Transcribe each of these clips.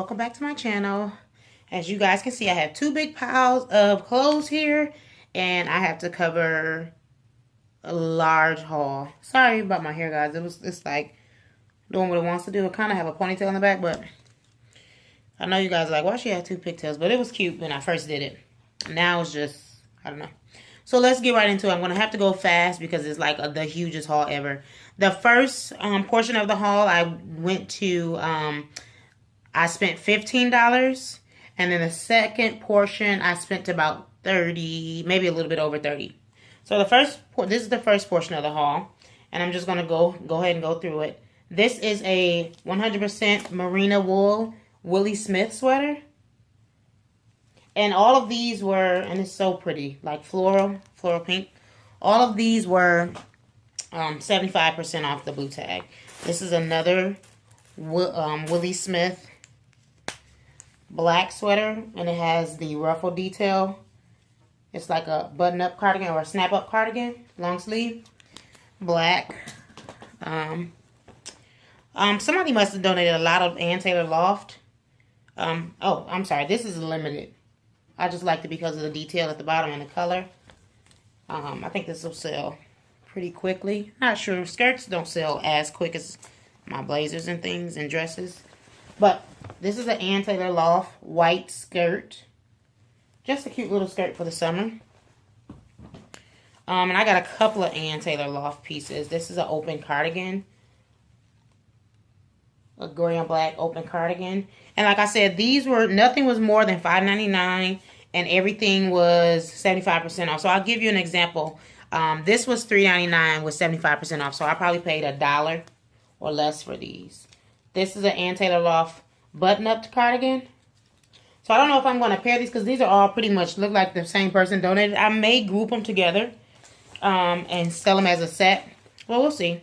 welcome back to my channel. As you guys can see, I have two big piles of clothes here, and I have to cover a large haul. Sorry about my hair, guys. It's like doing what it wants to do. I kind of have a ponytail in the back, but I know you guys are like, why she have two pigtails? But it was cute when I first did it. Now it's just, I don't know. So let's get right into it. I'm going to have to go fast because it's like the hugest haul ever. The first portion of the haul, I went to, I spent $15. And then the second portion, I spent about 30, maybe a little bit over 30. So this is the first portion of the haul. And I'm just going to go ahead and go through it. This is a 100% merino wool Willie Smith sweater. And all of these were, and it's so pretty, like floral pink. All of these were 75% off the blue tag. This is another Willie Smith black sweater, and it has the ruffle detail. It's like a button-up cardigan or a snap-up cardigan, long sleeve, black. Somebody must have donated a lot of Ann Taylor Loft. Oh, I'm sorry, this is limited. I just liked it because of the detail at the bottom and the color. I think this will sell pretty quickly. Not sure. Skirts don't sell as quick as my blazers and things and dresses. But this is an Ann Taylor Loft white skirt. Just a cute little skirt for the summer. And I got a couple of Ann Taylor Loft pieces. This is an open cardigan. A gray and black open cardigan. And like I said, nothing was more than $5.99 and everything was 75% off. So I'll give you an example. This was $3.99 with 75% off. So I probably paid $1 or less for these. This is an Ann Taylor Loft button-up cardigan. So I don't know if I'm going to pair these because these are all pretty much look like the same person donated. I may group them together and sell them as a set. Well, we'll see.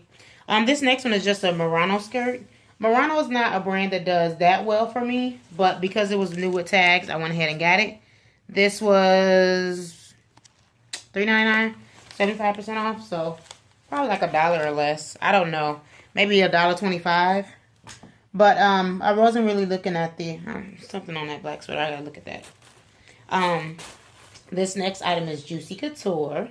This next one is just a Murano skirt. Murano is not a brand that does that well for me, but because it was new with tags, I went ahead and got it. This was $3.99, 75% off, so probably like $1 or less. I don't know, maybe $1.25. But I wasn't really looking at the something on that black sweater. I gotta look at that. This next item is Juicy Couture,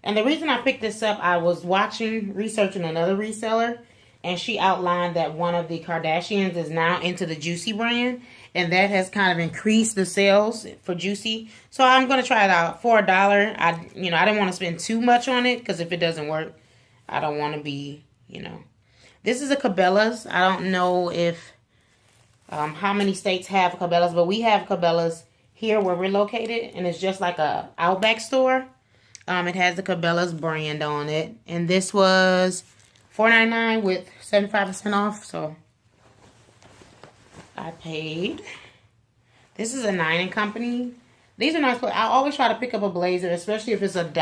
and the reason I picked this up, I was researching another reseller. And she outlined that one of the Kardashians is now into the Juicy brand. And that has kind of increased the sales for Juicy. So I'm going to try it out for $1. I didn't want to spend too much on it. Because if it doesn't work, I don't want to be, This is a Cabela's. I don't know if, how many states have Cabela's. But we have Cabela's here where we're located. And it's just like a Outback store. It has the Cabela's brand on it. And this was $4.99 with 75% off, so I paid. This is a 9 & Company. These are nice. I always try to pick up a blazer, especially if it's $1,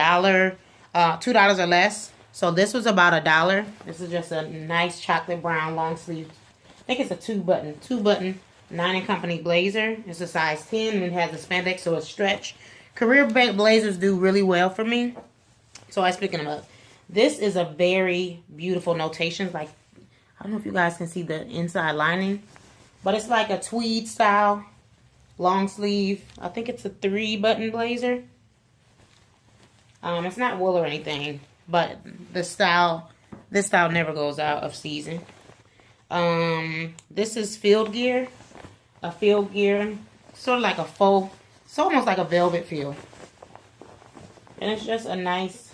$2 or less. So this was about $1. This is just a nice chocolate brown long sleeve. I think it's a two button 9 & Company blazer. It's a size 10 and it has a spandex, so it's stretch. Career blazers do really well for me, so I was picking them up. This is a very beautiful notation. Like, I don't know if you guys can see the inside lining. But it's like a tweed style. Long sleeve. I think it's a 3-button blazer. It's not wool or anything. But this style never goes out of season. This is Field Gear. A Field Gear. Sort of like a faux. It's almost like a velvet feel. And it's just a nice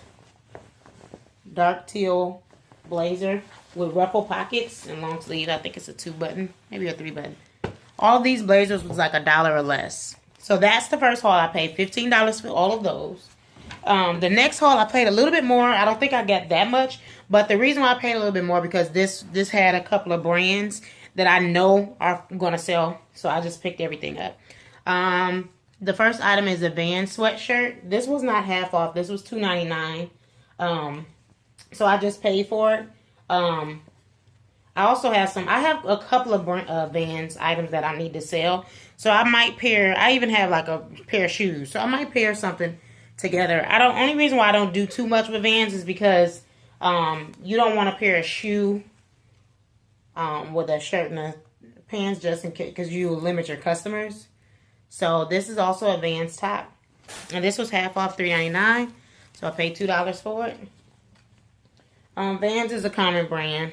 dark teal blazer with ruffle pockets and long sleeve. I think it's a 2-button, maybe a 3-button. All these blazers was like $1 or less. So that's the first haul. I paid $15 for all of those. The next haul I paid a little bit more. I don't think I got that much, but the reason why I paid a little bit more because this had a couple of brands that I know are going to sell. So I just picked everything up. The first item is a Vans sweatshirt. This was not half off. This was $2.99. So I just paid for it. I also have I have a couple of Vans items that I need to sell. So I might pair, I even have like a pair of shoes. So I might pair something together. Only reason why I don't do too much with Vans is because you don't want to pair a shoe with a shirt and a pants just in case, because you limit your customers. So this is also a Vans top. And this was half off, $3.99. So I paid $2 for it. Vans is a common brand.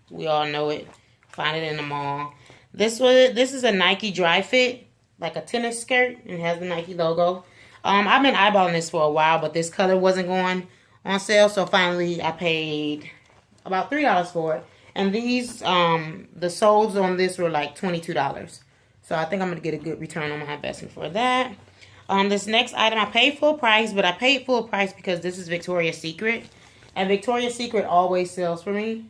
We all know it. Find it in the mall. This is a Nike dry fit, like a tennis skirt, and it has the Nike logo. I've been eyeballing this for a while, but this color wasn't going on sale, so finally I paid about $3 for it. And these, the soles on this were like $22. So I think I'm going to get a good return on my investment for that. This next item, I paid full price, but I paid full price because this is Victoria's Secret. And Victoria's Secret always sells for me.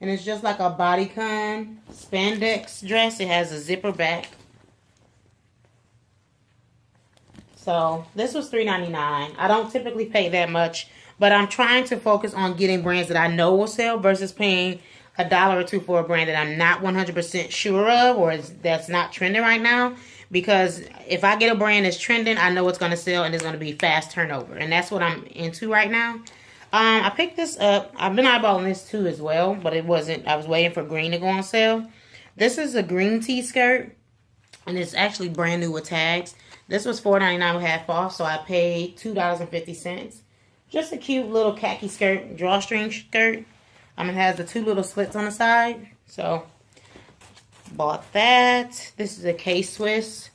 And it's just like a bodycon spandex dress. It has a zipper back. So this was $3.99. I don't typically pay that much, but I'm trying to focus on getting brands that I know will sell versus paying $1 or $2 for a brand that I'm not 100% sure of or that's not trending right now. Because if I get a brand that's trending, I know it's going to sell and it's going to be fast turnover. And that's what I'm into right now. I picked this up. I've been eyeballing this too as well, but it wasn't. I was waiting for green to go on sale. This is a green tee skirt, and it's actually brand new with tags. This was $4.99 with half off, so I paid $2.50. Just a cute little khaki skirt, drawstring skirt. It has the 2 little slits on the side, so bought that. This is a K-Swiss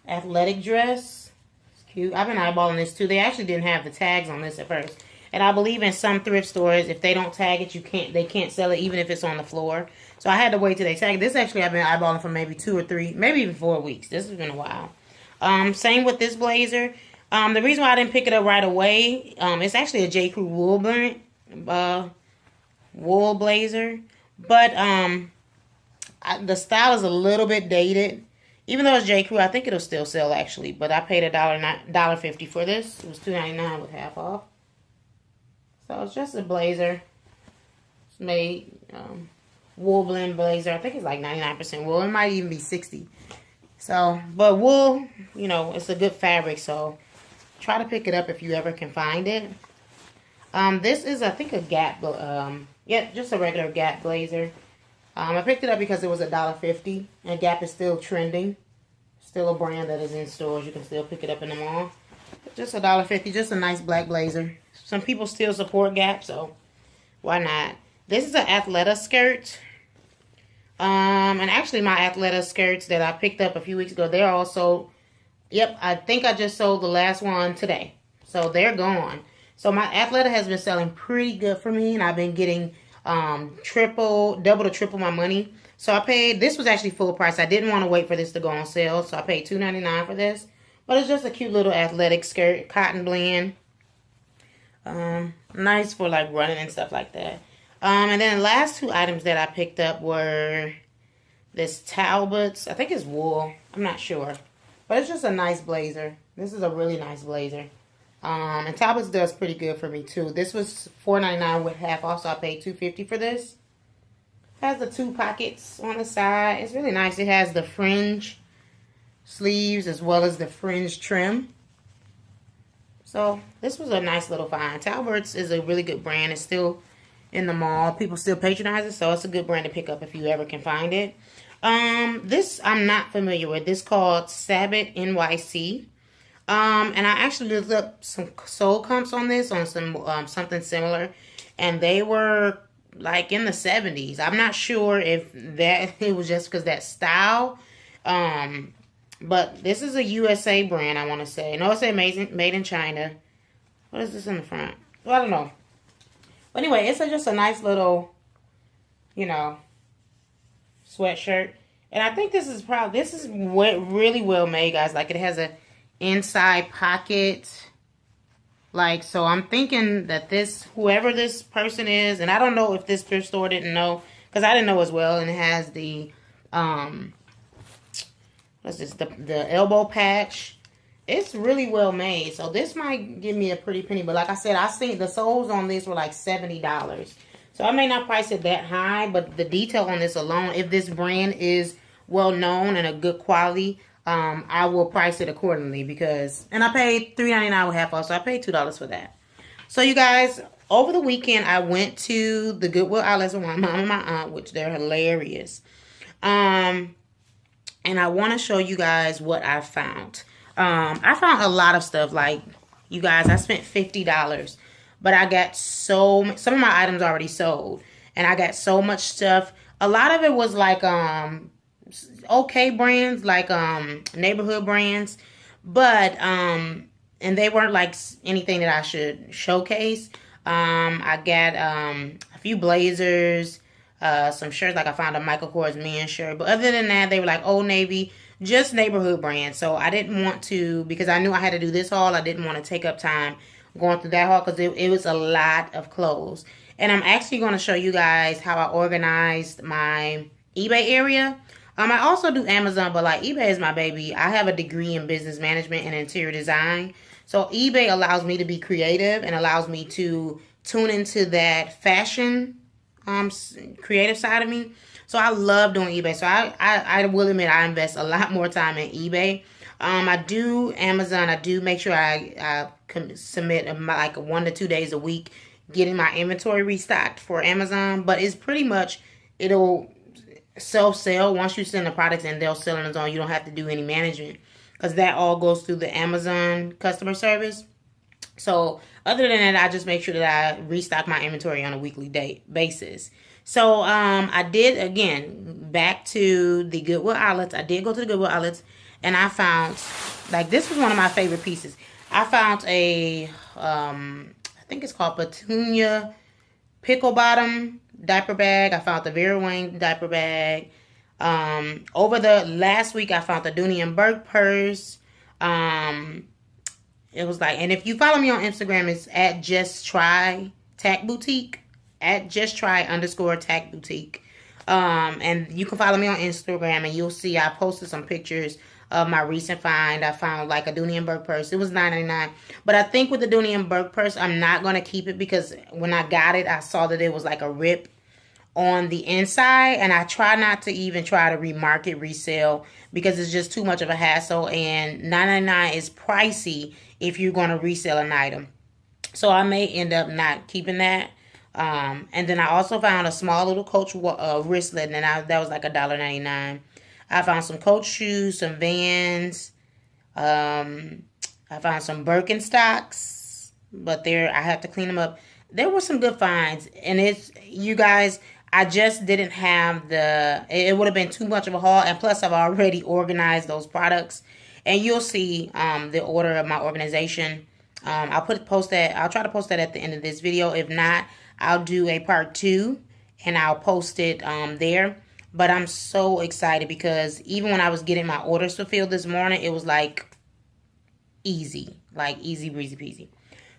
athletic dress. It's cute. I've been eyeballing this too. They actually didn't have the tags on this at first. And I believe in some thrift stores, if they don't tag it, they can't sell it even if it's on the floor. So I had to wait till they tag it. This actually I've been eyeballing for maybe 2 or 3, maybe even 4 weeks. This has been a while. Same with this blazer. The reason why I didn't pick it up right away, it's actually a J. Crew wool blazer. But the style is a little bit dated. Even though it's J. Crew, I think it'll still sell actually. But I paid $1.50 for this. It was $2.99 with half off. So it's just a blazer. It's made wool blend blazer. I think it's like 99% wool. It might even be 60. So, but wool, you know, it's a good fabric. So try to pick it up if you ever can find it. This is, I think, a Gap. Yeah, just a regular Gap blazer. I picked it up because it was $1.50. And Gap is still trending. Still a brand that is in stores. You can still pick it up in the mall. Just $1.50. Just a nice black blazer. Some people still support Gap, so why not? This is an Athleta skirt. And actually my Athleta skirts that I picked up a few weeks ago, they're also, yep, I think I just sold the last one today. So they're gone. So my Athleta has been selling pretty good for me, and I've been getting double to triple my money. So I paid, this was actually full price. I didn't want to wait for this to go on sale, so I paid $2.99 for this. But it's just a cute little athletic skirt, cotton blend. Nice for like running and stuff like that. And then the last 2 items that I picked up were this Talbot's. I think it's wool. I'm not sure. But it's just a nice blazer. This is a really nice blazer. And Talbot's does pretty good for me too. This was $4.99 with half off, so I paid $2.50 for this. It has the 2 pockets on the side. It's really nice. It has the fringe sleeves as well as the fringe trim. So this was a nice little find. Talbot's is a really good brand. It's still in the mall. People still patronize it, so it's a good brand to pick up if you ever can find it. This I'm not familiar with. This called Sabbath NYC. And I actually looked up some sole comps on this, on some something similar, and they were like in the 70s. I'm not sure if that it was just because that style. But this is a USA brand, I want to say. No, it's made in China. What is this in the front? Well, I don't know. But anyway, it's just a nice little, you know, sweatshirt. And I think this is really well made, guys. Like, it has a inside pocket. Like, so I'm thinking that whoever this person is, and I don't know if this thrift store didn't know, because I didn't know as well. And it has the, what's this, the elbow patch. It's really well made. So this might give me a pretty penny. But like I said, I seen the soles on this were like $70. So I may not price it that high, but the detail on this alone, if this brand is well known and a good quality, I will price it accordingly, because, and I paid $3.99 with half off, so I paid $2 for that. So you guys, over the weekend, I went to the Goodwill outlets with my mom and my aunt, which they're hilarious. And I want to show you guys what I found. I found a lot of stuff. Like, you guys, I spent $50, but I got some of my items already sold, and I got so much stuff. A lot of it was like okay brands, like neighborhood brands, but and they weren't like anything that I should showcase. I got a few blazers, some shirts, like I found a Michael Kors men's shirt. But other than that, they were like Old Navy, just neighborhood brands. So I didn't want to, because I knew I had to do this haul, I didn't want to take up time going through that haul because it was a lot of clothes. And I'm actually going to show you guys how I organized my eBay area. I also do Amazon, but like eBay is my baby. I have a degree in business management and interior design. So eBay allows me to be creative and allows me to tune into that fashion creative side of me. So I love doing eBay. So I will admit I invest a lot more time in eBay. I do Amazon. I do make sure I submit like 1 to 2 days a week getting my inventory restocked for Amazon. But it's pretty much, it'll self-sell. Once you send the products and they'll sell on its own, you don't have to do any management because that all goes through the Amazon customer service. So other than that, I just make sure that I restock my inventory on a weekly basis. So I did, again, back to the Goodwill outlets. I did go to the Goodwill outlets, and I found, like, this was one of my favorite pieces. I found a, I think it's called Petunia Pickle Bottom diaper bag. I found the Vera Wang diaper bag. Over the last week, I found the Dooney and Burke purse. It was like, and if you follow me on Instagram, it's at Just Try Tack Boutique, at Just Try _ Tack Boutique. And you can follow me on Instagram, and you'll see I posted some pictures of my recent find. I found like a Dooney and Burke purse. It was $9.99. But I think with the Dooney and Burke purse, I'm not going to keep it because when I got it, I saw that it was like a rip on the inside, and I try not to even try to remarket, resell, because it's just too much of a hassle, and $9.99 is pricey if you're going to resell an item. So I may end up not keeping that. And then I also found a small little Coach wristlet, and that was like $1.99. I found some Coach shoes, some Vans. I found some Birkenstocks, but I have to clean them up. There were some good finds, and you guys, I just didn't have it would have been too much of a haul, and plus I've already organized those products, and you'll see the order of my organization. I'll try to post that at the end of this video. If not, I'll do a part 2, and I'll post it there. But I'm so excited because even when I was getting my orders fulfilled this morning, it was like easy breezy peasy.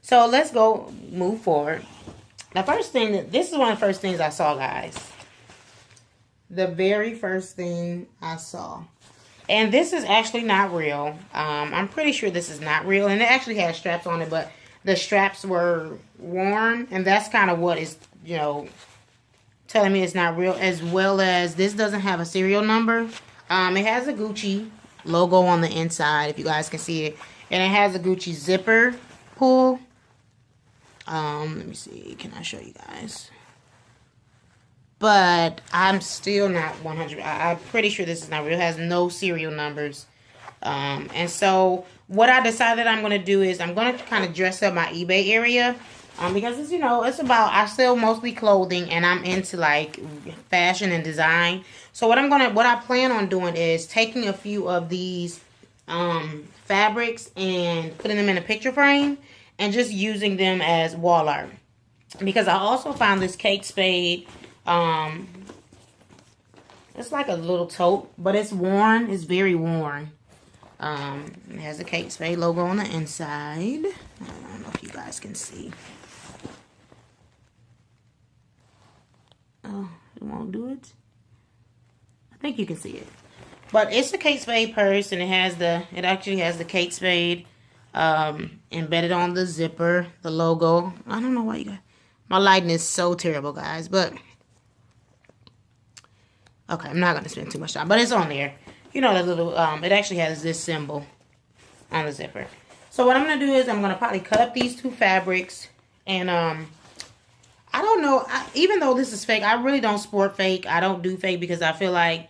So let's move forward. This is one of the first things I saw, guys. The very first thing I saw. And this is actually not real. I'm pretty sure this is not real. And it actually has straps on it, but the straps were worn. And that's kind of what is, telling me it's not real. As well as this doesn't have a serial number. It has a Gucci logo on the inside, if you guys can see it. And it has a Gucci zipper pull. Let me see. Can I show you guys? But I'm still not 100. I'm pretty sure this is not real. It has no serial numbers. And so what I decided I'm going to do is I'm going to kind of dress up my eBay area. Because it's, it's about, I sell mostly clothing, and I'm into like fashion and design. So what I plan on doing is taking a few of these fabrics and putting them in a picture frame and just using them as wall art. Because I also found this Kate Spade. It's like a little tote, but it's worn. It's very worn. It has the Kate Spade logo on the inside. I don't know if you guys can see. Oh, it won't do it. I think you can see it. But it's a Kate Spade purse, and it actually has the Kate Spade embedded on the zipper, the logo. I don't know why you got, my lighting is so terrible, guys, but okay, I'm not going to spend too much time, but it's on there. The little, it actually has this symbol on the zipper. So what I'm going to do is I'm going to probably cut up these two fabrics and I don't know. Even though this is fake, I really don't sport fake. I don't do fake because I feel like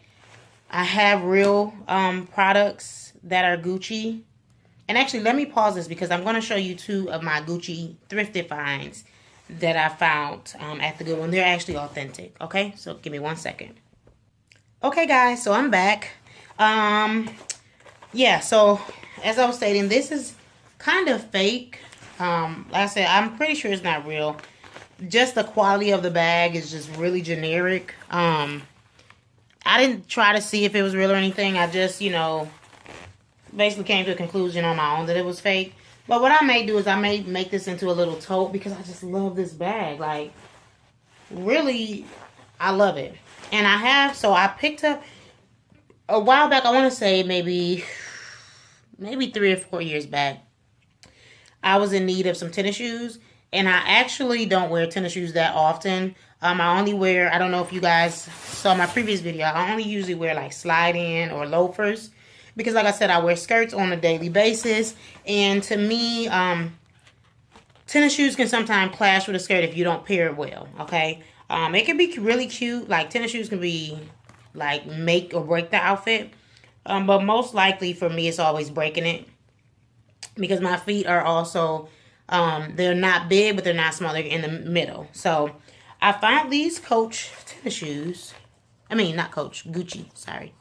I have real products that are Gucci. And actually, let me pause this because I'm going to show you 2 of my Gucci thrifted finds that I found at the Goodwill. They're actually authentic. Okay, so give me 1 second. Okay, guys, so I'm back. Yeah, so as I was stating, this is kind of fake. Like I said, I'm pretty sure it's not real. Just the quality of the bag is just really generic. I didn't try to see if it was real or anything. I just, you know, basically came to a conclusion on my own that it was fake. But what I may do is I may make this into a little tote because I just love this bag. Like, really, I love it. And I picked up a while back, I want to say maybe 3 or 4 years back, I was in need of some tennis shoes. And I actually don't wear tennis shoes that often. I only wear, I don't know if you guys saw my previous video, I only usually wear like slide-in or loafers. Because like I said, I wear skirts on a daily basis. And to me, tennis shoes can sometimes clash with a skirt if you don't pair it well, okay? It can be really cute. Like, tennis shoes can be, like, make or break the outfit. But most likely for me, it's always breaking it. Because my feet are also, they're not big, but they're not small. They're in the middle. So, I found these Coach tennis shoes. I mean, not Coach, Gucci, sorry.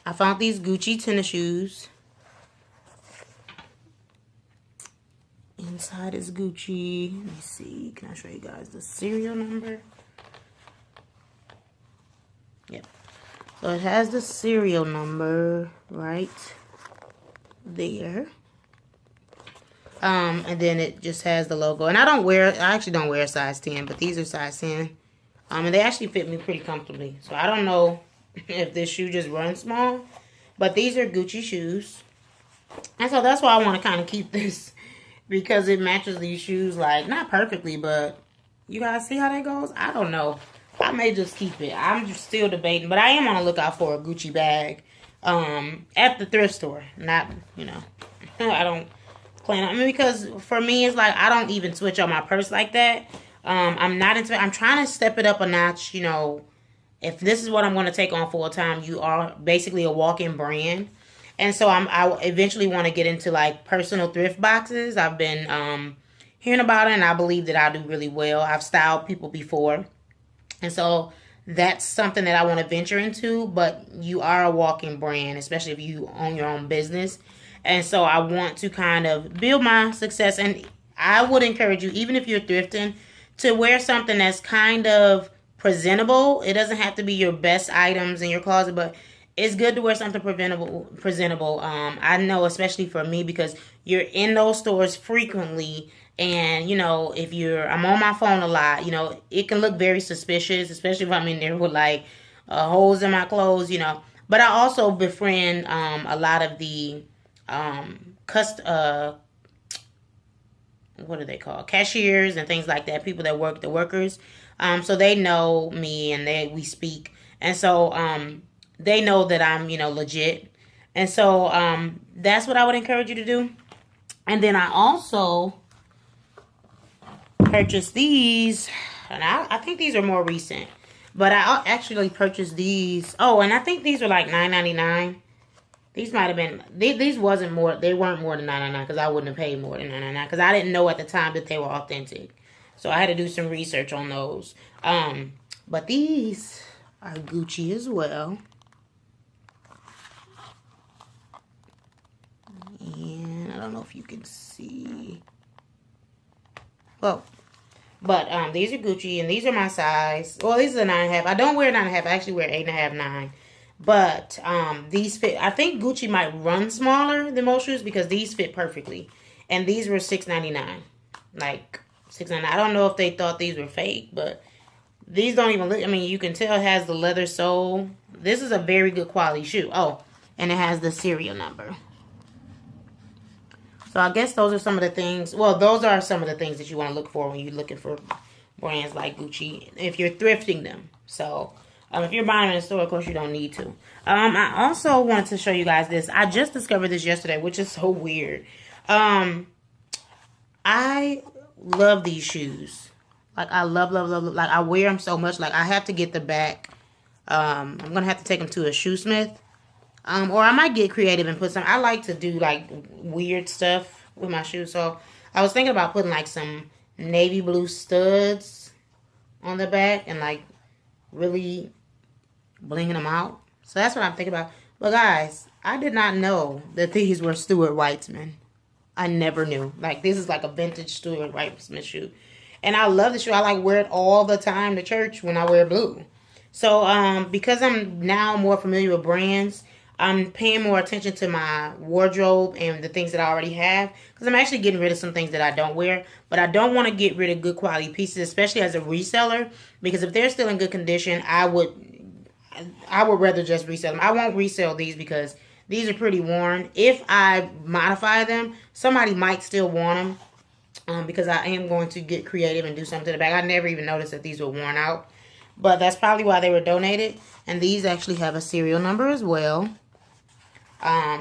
I found these Gucci tennis shoes. Inside is Gucci. Let me see. Can I show you guys the serial number? Yep. So it has the serial number right there. And then it just has the logo. And I actually don't wear a size 10, but these are size 10. And they actually fit me pretty comfortably. So I don't know if this shoe just runs small, but these are Gucci shoes. And so that's why I want to kind of keep this, because it matches these shoes, like, not perfectly, but you guys see how that goes? I don't know. I may just keep it. I'm just still debating, but I am on the lookout for a Gucci bag at the thrift store. Not, you know, I don't plan on, because for me, it's like, I don't even switch on my purse like that. I'm trying to step it up a notch, you know. If this is what I'm going to take on full time, you are basically a walk-in brand. And so I eventually want to get into like personal thrift boxes. I've been hearing about it, and I believe that I do really well. I've styled people before. And so that's something that I want to venture into. But you are a walk-in brand, especially if you own your own business. And so I want to kind of build my success. And I would encourage you, even if you're thrifting, to wear something that's kind of presentable. It doesn't have to be your best items in your closet, but it's good to wear something presentable. I know, especially for me, because you're in those stores frequently, and, you know, I'm on my phone a lot, you know, it can look very suspicious, especially if I'm in there with, like, holes in my clothes, you know. But I also befriend a lot of the what are they called? Cashiers and things like that, people that work, the workers. So they know me, and we speak. And so they know that I'm, you know, legit. And so that's what I would encourage you to do. And then I also purchased these. And I think these are more recent. But I actually purchased these. Oh, and I think these were like $9.99. These might have been, these wasn't more, they weren't more than $9.99, because I wouldn't have paid more than $9.99, because I didn't know at the time that they were authentic. So I had to do some research on those. But these are Gucci as well. And I don't know if you can see. Well, but these are Gucci, and these are my size. Well, these are 9.5. I don't wear 9.5. I actually wear 8.5, 9. But these fit. I think Gucci might run smaller than most shoes, because these fit perfectly. And these were $6.99. Like $6.99. I don't know if they thought these were fake, but these don't even look. I mean, you can tell it has the leather sole. This is a very good quality shoe. Oh, and it has the serial number. So I guess those are some of the things. Well, those are some of the things that you want to look for when you're looking for brands like Gucci, if you're thrifting them. So if you're buying them in a store, of course, you don't need to. I also wanted to show you guys this. I just discovered this yesterday, which is so weird. I love these shoes. Like, I love, love, love, like, I wear them so much. Like, I have to get the back. I'm going to have to take them to a shoesmith. Or I might get creative and put some. I like to do, like, weird stuff with my shoes. So, I was thinking about putting, like, some navy blue studs on the back. And, like, really blinging them out. So, that's what I'm thinking about. But, guys, I did not know that these were Stuart Weitzman. I never knew. Like, this is like a vintage Stuart Weitzman shoe. And I love the shoe. I like wear it all the time to church when I wear blue. So, because I'm now more familiar with brands, I'm paying more attention to my wardrobe and the things that I already have. Because I'm actually getting rid of some things that I don't wear. But I don't want to get rid of good quality pieces, especially as a reseller. Because if they're still in good condition, I would rather just resell them. I won't resell these because these are pretty worn. If I modify them, somebody might still want them because I am going to get creative and do something to the bag. I never even noticed that these were worn out. But that's probably why they were donated. And these actually have a serial number as well.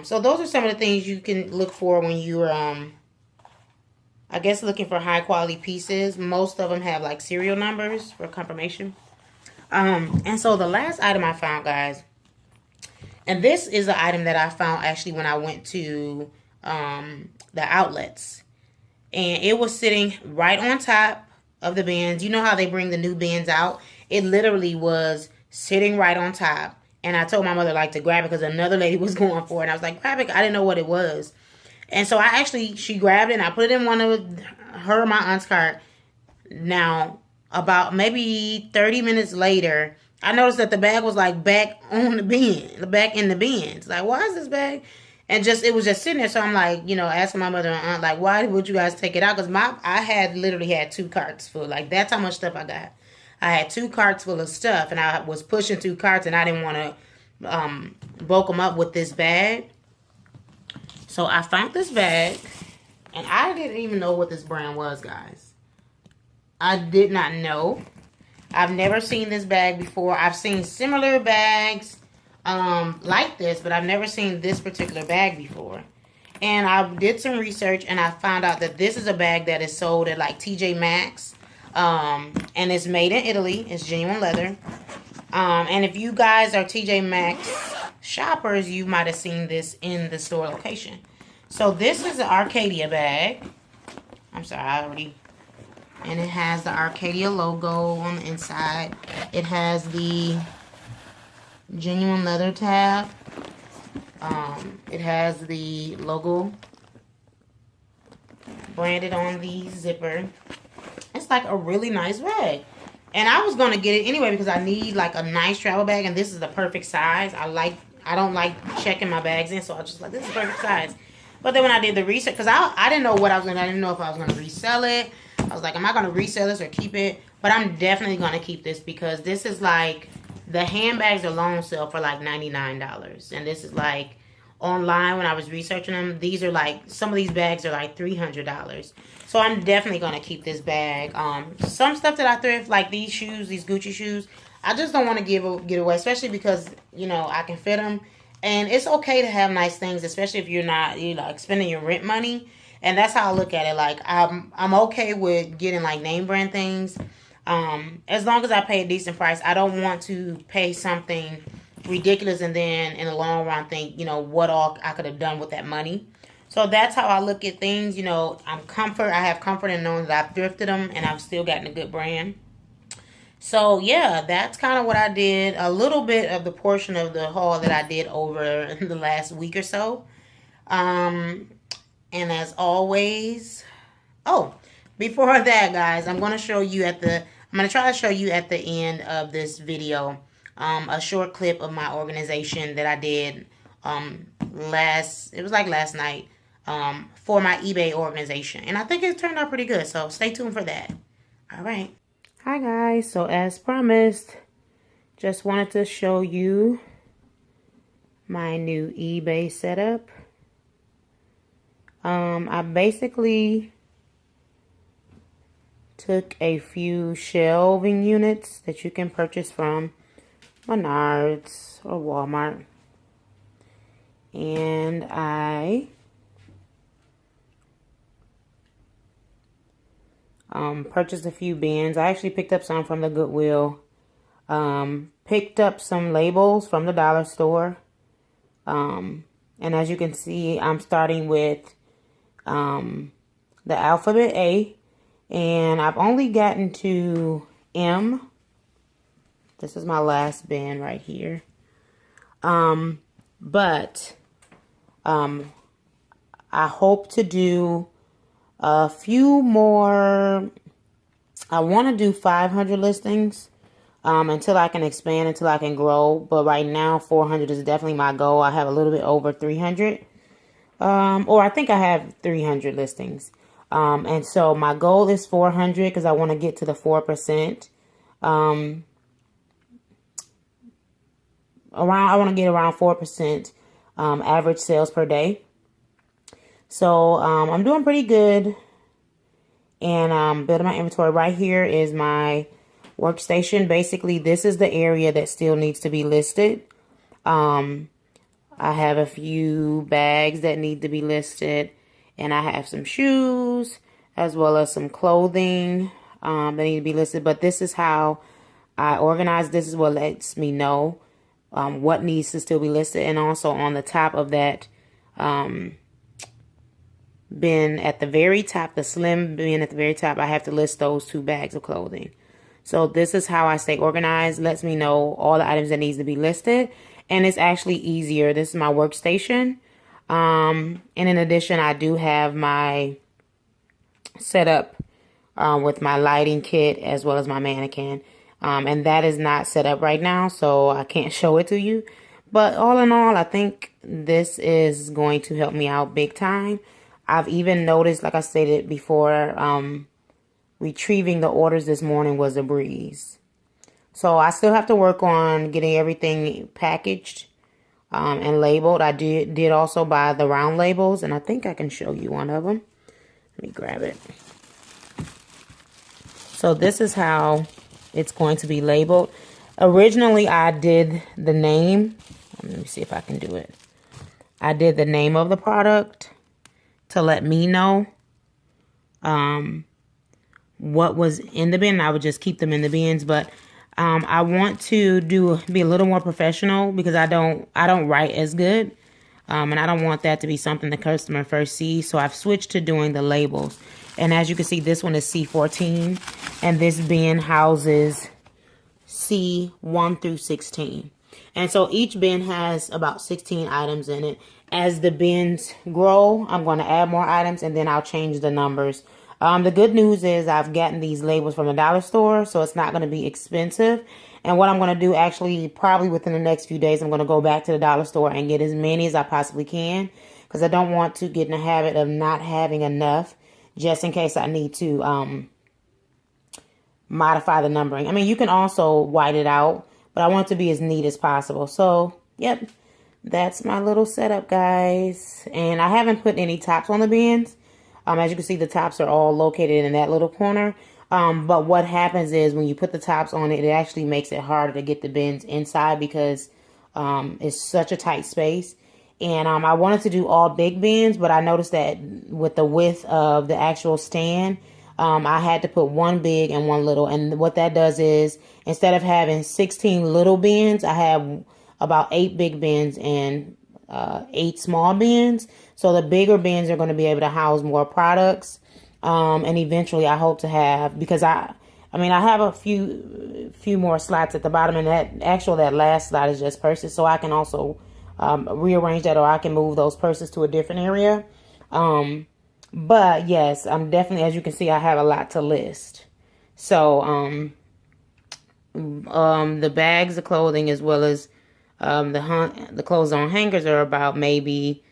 So those are some of the things you can look for when you're, I guess, looking for high quality pieces. Most of them have like serial numbers for confirmation. And so the last item I found, guys, and this is an item that I found actually when I went to the outlets. And it was sitting right on top of the bins. You know how they bring the new bins out? It literally was sitting right on top. And I told my mother, like, to grab it because another lady was going for it. And I was like, grab it. I didn't know what it was. And so she grabbed it and I put it in one of her and my aunt's cart. Now, about maybe 30 minutes later, I noticed that the bag was like back on the bin, back in the bins. Like, why is this bag? And it was just sitting there. So I'm like, asking my mother and aunt, like, why would you guys take it out? Because I literally had 2 carts full. Like, that's how much stuff I got. I had 2 carts full of stuff, and I was pushing 2 carts, and I didn't want to bulk them up with this bag. So I found this bag, and I didn't even know what this brand was, guys. I did not know. I've never seen this bag before. I've seen similar bags like this, but I've never seen this particular bag before. And I did some research, and I found out that this is a bag that is sold at like TJ Maxx. And it's made in Italy. It's genuine leather. And if you guys are TJ Maxx shoppers, you might have seen this in the store location. So this is an Arcadia bag. I'm sorry, and it has the Arcadia logo on the inside. It has the genuine leather tab. It has the logo branded on the zipper. It's like a really nice bag. And I was going to get it anyway because I need like a nice travel bag. And this is the perfect size. I don't like checking my bags in. So I was just like, this is perfect size. But then when I did the research, because I didn't know what I was going to, I didn't know if I was going to resell it. I was like, am I going to resell this or keep it? But I'm definitely going to keep this because this is like, the handbags alone sell for like $99. And this is like, online when I was researching them, these are like, some of these bags are like $300. So I'm definitely going to keep this bag. Some stuff that I thrift, like these shoes, these Gucci shoes, I just don't want to give away, especially because, I can fit them. And it's okay to have nice things, especially if you're not, like spending your rent money. And that's how I look at it. Like, I'm okay with getting like name brand things. As long as I pay a decent price. I don't want to pay something ridiculous and then in the long run think, what all I could have done with that money. So that's how I look at things. I have comfort in knowing that I've thrifted them and I've still gotten a good brand. So yeah, that's kind of what I did. A little bit of the portion of the haul that I did over the last week or so. And as always, before that, guys, I'm going to show you I'm going to try to show you at the end of this video a short clip of my organization that I did last night for my eBay organization. And I think it turned out pretty good, so stay tuned for that. All right. Hi, guys. So as promised, just wanted to show you my new eBay setup. I basically took a few shelving units that you can purchase from Menards or Walmart, and I Purchased a few bins. I actually picked up some from the Goodwill. Picked up some labels from the dollar store. And as you can see, I'm starting with the alphabet A. And I've only gotten to M. This is my last bin right here. But I hope to do a few more. I want to do 500 listings until I can expand, until I can grow. But right now, 400 is definitely my goal. I have a little bit over 300. Or I think I have 300 listings. And so my goal is 400 because I want to get to the 4%. I want to get around 4% average sales per day. So I'm doing pretty good. And building my inventory. Right here is my workstation. Basically, this is the area that still needs to be listed. I have a few bags that need to be listed. And I have some shoes as well as some clothing that need to be listed. But this is how I organize. This is what lets me know what needs to still be listed. And also on the top of that bin at the very top, the slim bin at the very top, I have to list those 2 bags of clothing. So this is how I stay organized. Lets me know all the items that needs to be listed. And it's actually easier. This is my workstation. And in addition, I do have my setup with my lighting kit as well as my mannequin. And that is not set up right now, so I can't show it to you. But all in all, I think this is going to help me out big time. I've even noticed, like I stated before, retrieving the orders this morning was a breeze. So I still have to work on getting everything packaged and labeled. I did also buy the round labels, and I think I can show you one of them. Let me grab it. So this is how it's going to be labeled. Originally, I did the name. Let me see if I can do it. I did the name of the product to let me know what was in the bin. I would just keep them in the bins, but I want to be a little more professional because I don't write as good, and I don't want that to be something the customer first sees. So I've switched to doing the labels, and as you can see, this one is C14, and this bin houses C1 through 16. And so each bin has about 16 items in it. As the bins grow, I'm going to add more items, and then I'll change the numbers. The good news is I've gotten these labels from the dollar store, so it's not going to be expensive. And what I'm going to do, actually, probably within the next few days, I'm going to go back to the dollar store and get as many as I possibly can, because I don't want to get in the habit of not having enough, just in case I need to modify the numbering. I mean, you can also white it out, but I want it to be as neat as possible. So, yep, that's my little setup, guys. And I haven't put any tops on the bins. As you can see, the tops are all located in that little corner. But what happens is when you put the tops on it, it actually makes it harder to get the bins inside because it's such a tight space. And I wanted to do all big bins, but I noticed that with the width of the actual stand, I had to put one big and one little. And what that does is instead of having 16 little bins, I have about 8 big bins and 8 small bins. So the bigger bins are going to be able to house more products. And eventually I hope to have, because I have a few more slots at the bottom, and that last slot is just purses. So I can also rearrange that, or I can move those purses to a different area. But yes, I'm definitely, as you can see, I have a lot to list. So the bags, the clothing, as well as the clothes on hangers are about maybe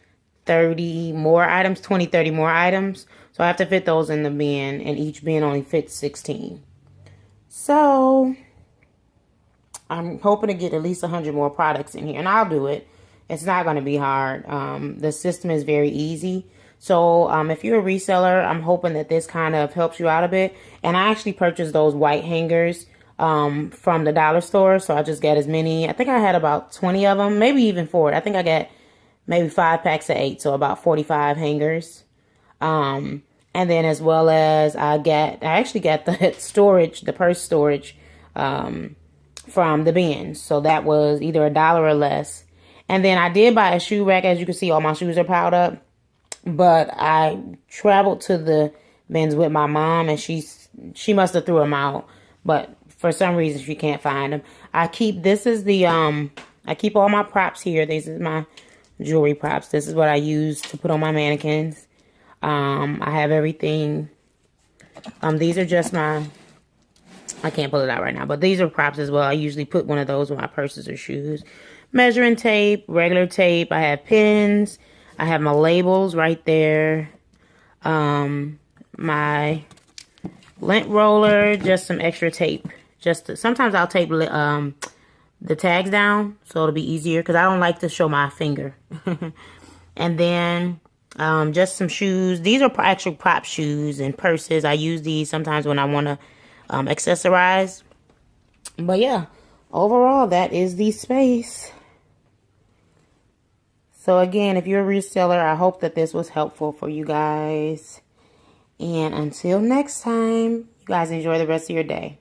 30 more items, 20, 30 more items. So I have to fit those in the bin, and each bin only fits 16. So I'm hoping to get at least 100 more products in here, and I'll do it. It's not going to be hard. The system is very easy. So if you're a reseller, I'm hoping that this kind of helps you out a bit. And I actually purchased those white hangers from the dollar store. So I just got as many. I think I had about 20 of them, maybe even 40. I think I got maybe 5 packs of 8, so about 45 hangers. And And then as well as I actually got the storage, the purse storage from the bins. So that was either $1 or less. And then I did buy a shoe rack. As you can see, all my shoes are piled up. But I traveled to the bins with my mom, and she must have threw them out. But for some reason, she can't find them. I keep all my props here. This is my jewelry props. This is what I use to put on my mannequins. I have everything. These are just I can't pull it out right now, but these are props as well. I usually put one of those with my purses or shoes. Measuring tape, regular tape. I have pins. I have my labels right there. My lint roller, just some extra tape. Sometimes I'll tape the tags down so it'll be easier because I don't like to show my finger. And then just some shoes. These are actual prop shoes and purses. I use these sometimes when I want to accessorize. But yeah, overall, that is the space. So again, if you're a reseller, I hope that this was helpful for you guys. And until next time, you guys enjoy the rest of your day.